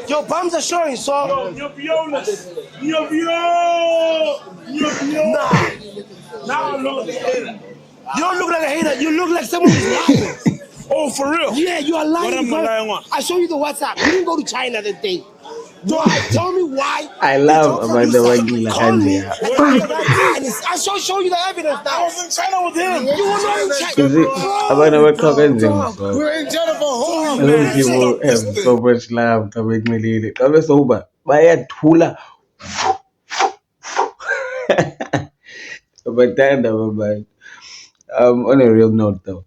Your bums are showing, so. Nah, look. You don't look like a hater. You look like someone who's lying. Oh, for real? Yeah, you are lying. What am I lying on? I show you the WhatsApp. You didn't go to China that day. Why? Tell me why. I love Amanda Wagila Call me. Kanje. I show you the evidence now. I was in China with him. You were not in China. You see, Amanda Wagila so We're in China for home. some people have so much love to make me lead it. I'm sober. By Tula. But then, on a real note though,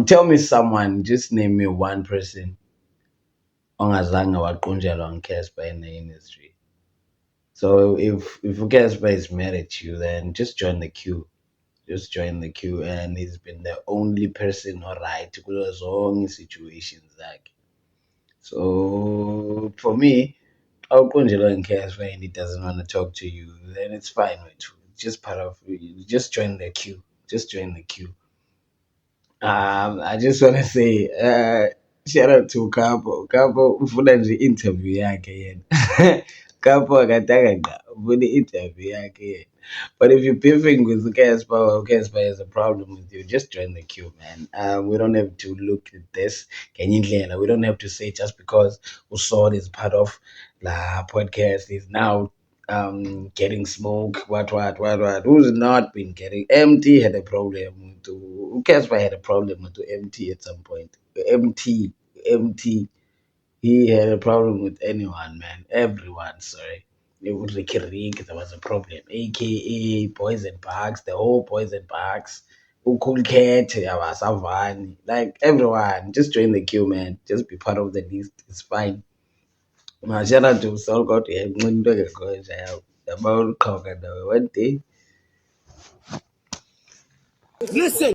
tell me someone, just name me one person ongazange waqunjelwa ngu-Casper in the industry. So if Casper is mad at you, then just join the queue. Just join the queue, and he's been the only person alright to close all situations like. So for me, I'll conjure in case when he doesn't want to talk to you, then it's fine with you. Just part of just join the queue. Just join the queue. I just wanna say, shout out to Capo. Capo ufuna nje interview yakhe yena. Capo akataka ufuna interview yakhe yena. But if you're beefing with Casper or Casper has a problem with you, just join the queue, man. We don't have to look at this. We don't have to say just because Usod is part of the podcast is now getting smoke, what. Who's not been getting MT had a problem with Casper had a problem with MT at some point. MT he had a problem with anyone, man. Everyone, sorry. With Ricky Rick, there was a problem. AKA Poison Parks, the whole Poison Parks. Cool Cat, Savani. Like everyone, just join the queue, man. Just be part of the list. It's fine. Shout out to Sol God. About one day. Listen.